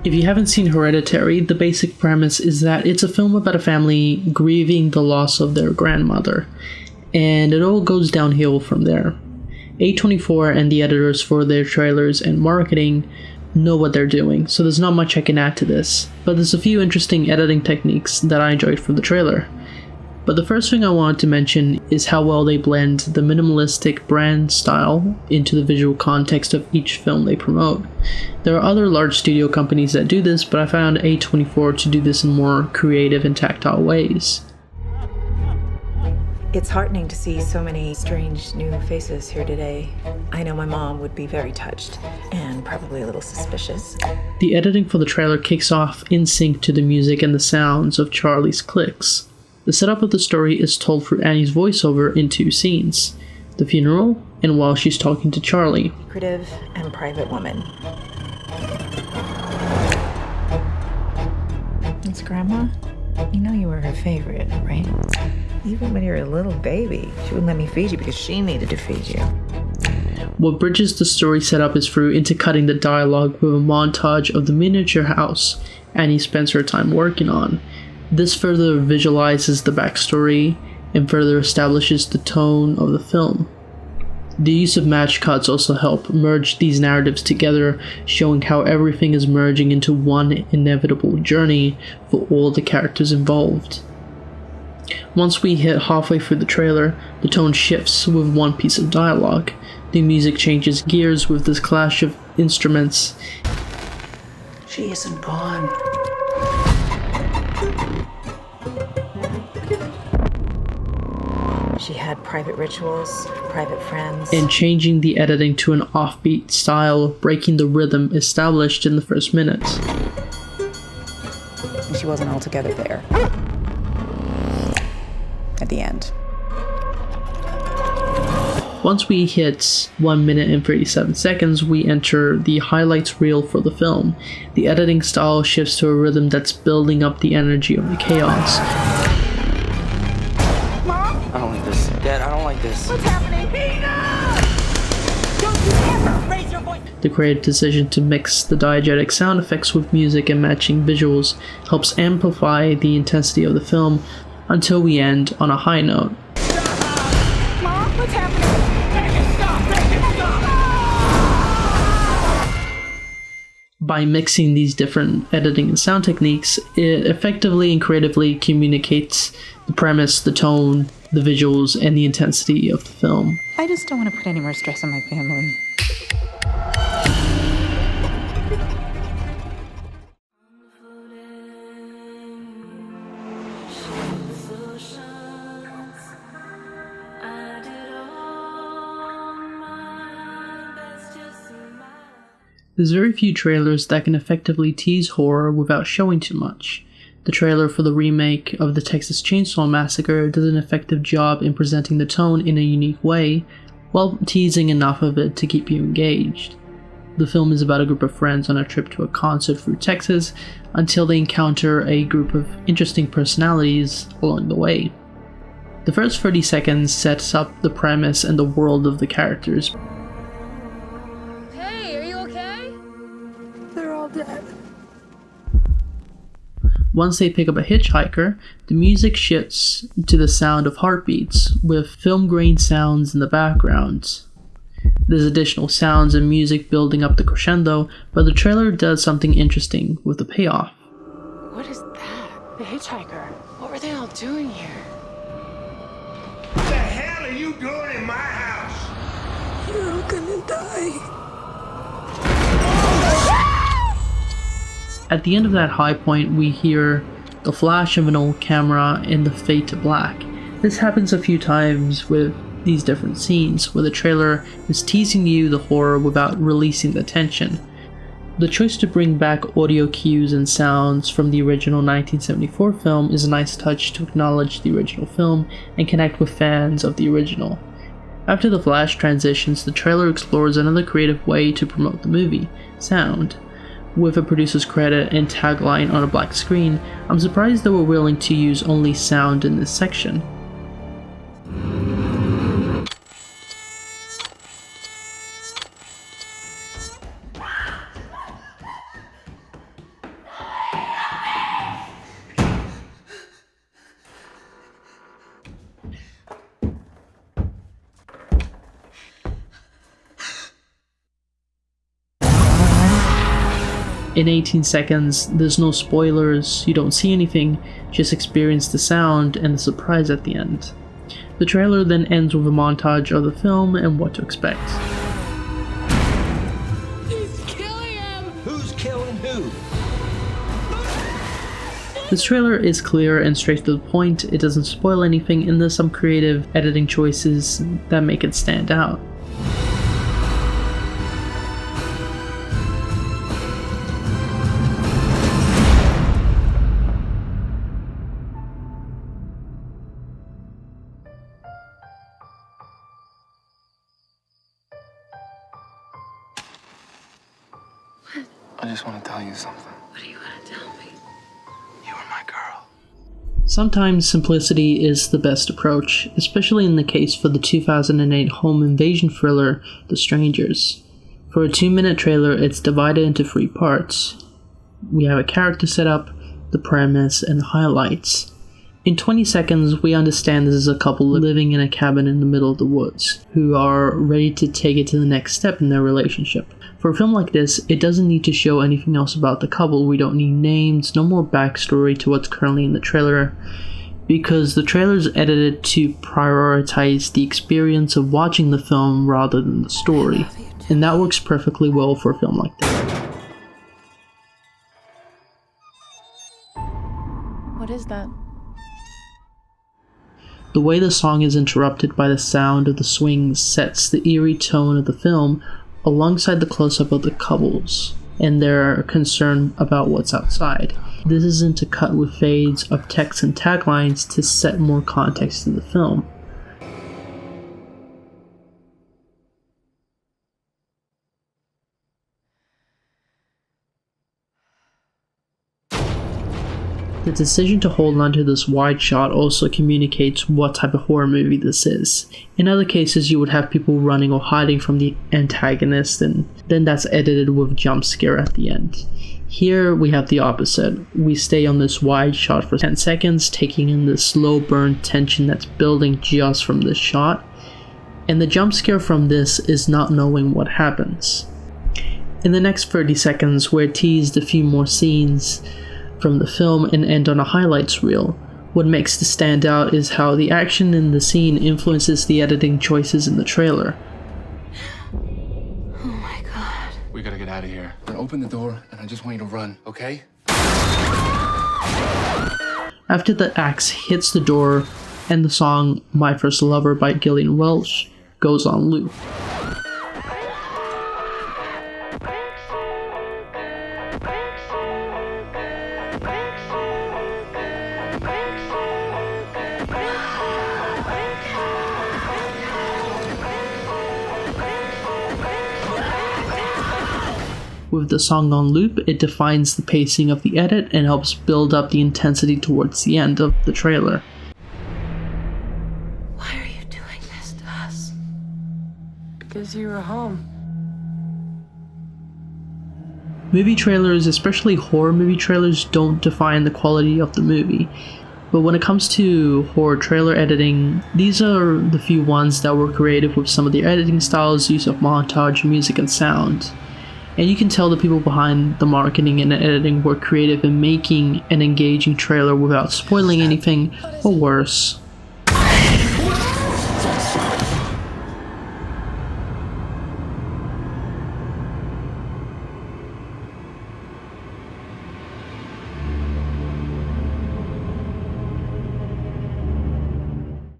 If you haven't seen Hereditary, the basic premise is that it's a film about a family grieving the loss of their grandmother, and it all goes downhill from there. A24 and the editors for their trailers and marketing know what they're doing, so there's not much I can add to this, but there's a few interesting editing techniques that I enjoyed from the trailer. But the first thing I wanted to mention is how well they blend the minimalistic brand style into the visual context of each film they promote. There are other large studio companies that do this, but I found A24 to do this in more creative and tactile ways. It's heartening to see so many strange new faces here today. I know my mom would be very touched and probably a little suspicious. The editing for the trailer kicks off in sync to the music and the sounds of Charlie's clicks. The setup of the story is told through Annie's voiceover in two scenes: the funeral and while she's talking to Charlie. Secretive and private woman. It's Grandma. You know you were her favorite, right? Even when you were a little baby, she wouldn't let me feed you because she needed to feed you. What bridges the story setup is through intercutting the dialogue with a montage of the miniature house Annie spends her time working on. This further visualizes the backstory and further establishes the tone of the film. The use of match cuts also help merge these narratives together, showing how everything is merging into one inevitable journey for all the characters involved. Once we hit halfway through the trailer, the tone shifts with one piece of dialogue. The music changes gears with this clash of instruments. She isn't gone. She had private rituals, private friends. And changing the editing to an offbeat style, breaking the rhythm established in the first minutes. She wasn't altogether there. At the end. Once we hit 1 minute and 37 seconds, we enter the highlights reel for the film. The editing style shifts to a rhythm that's building up the energy of the chaos. Mom? I don't like this. Dad, I don't like this. What's happening? Peter! Don't you ever raise your voice! The creative decision to mix the diegetic sound effects with music and matching visuals helps amplify the intensity of the film until we end on a high note. Mom, what's happening? Make it stop! Make it stop! By mixing these different editing and sound techniques, it effectively and creatively communicates the premise, the tone, the visuals, and the intensity of the film. I just don't want to put any more stress on my family. There's very few trailers that can effectively tease horror without showing too much. The trailer for the remake of the Texas Chainsaw Massacre does an effective job in presenting the tone in a unique way, while teasing enough of it to keep you engaged. The film is about a group of friends on a trip to a concert through Texas until they encounter a group of interesting personalities along the way. The first 30 seconds sets up the premise and the world of the characters. Once they pick up a hitchhiker, the music shifts to the sound of heartbeats, with film grain sounds in the background. There's additional sounds and music building up the crescendo, but the trailer does something interesting with the payoff. What is that? The hitchhiker. What were they all doing here? What the hell are you doing in my house? You're all gonna die. At the end of that high point, we hear the flash of an old camera and the fade to black. This happens a few times with these different scenes, where the trailer is teasing you the horror without releasing the tension. The choice to bring back audio cues and sounds from the original 1974 film is a nice touch to acknowledge the original film and connect with fans of the original. After the flash transitions, the trailer explores another creative way to promote the movie: sound. With a producer's credit and tagline on a black screen, I'm surprised they were willing to use only sound in this section. In 18 seconds, there's no spoilers, you don't see anything, just experience the sound and the surprise at the end. The trailer then ends with a montage of the film and what to expect. He's killing him! Who's killing who? This trailer is clear and straight to the point, it doesn't spoil anything, and there's some creative editing choices that make it stand out. I just want to tell you something. What do you want to tell me? You are my girl. Sometimes simplicity is the best approach, especially in the case for the 2008 home invasion thriller, The Strangers. For a 2-minute trailer, it's divided into 3 parts. We have a character setup, the premise, and highlights. In 20 seconds, we understand this is a couple living in a cabin in the middle of the woods, who are ready to take it to the next step in their relationship. For a film like this, it doesn't need to show anything else about the couple. We don't need names, no more backstory to what's currently in the trailer, because the trailer's edited to prioritize the experience of watching the film rather than the story, and that works perfectly well for a film like this. What is that? The way the song is interrupted by the sound of the swings sets the eerie tone of the film alongside the close-up of the couples and their concern about what's outside. This isn't to cut with fades of text and taglines to set more context to the film. The decision to hold onto this wide shot also communicates what type of horror movie this is. In other cases, you would have people running or hiding from the antagonist, and then that's edited with a jump scare at the end. Here we have the opposite. We stay on this wide shot for 10 seconds, taking in the slow burn tension that's building just from this shot, and the jump scare from this is not knowing what happens. In the next 30 seconds, we're teased a few more scenes from the film and end on a highlights reel. What makes this stand out is how the action in the scene influences the editing choices in the trailer. Oh my god. We gotta get out of here. Now open the door, and I just want you to run, okay? After the axe hits the door and the song My First Lover by Gillian Welch goes on loop. With the song on loop, it defines the pacing of the edit and helps build up the intensity towards the end of the trailer. Why are you doing this to us? Because you were home. Movie trailers, especially horror movie trailers, don't define the quality of the movie. But when it comes to horror trailer editing, these are the few ones that were creative with some of the editing styles, use of montage, music, and sound. And you can tell the people behind the marketing and editing were creative in making an engaging trailer without spoiling anything, or worse,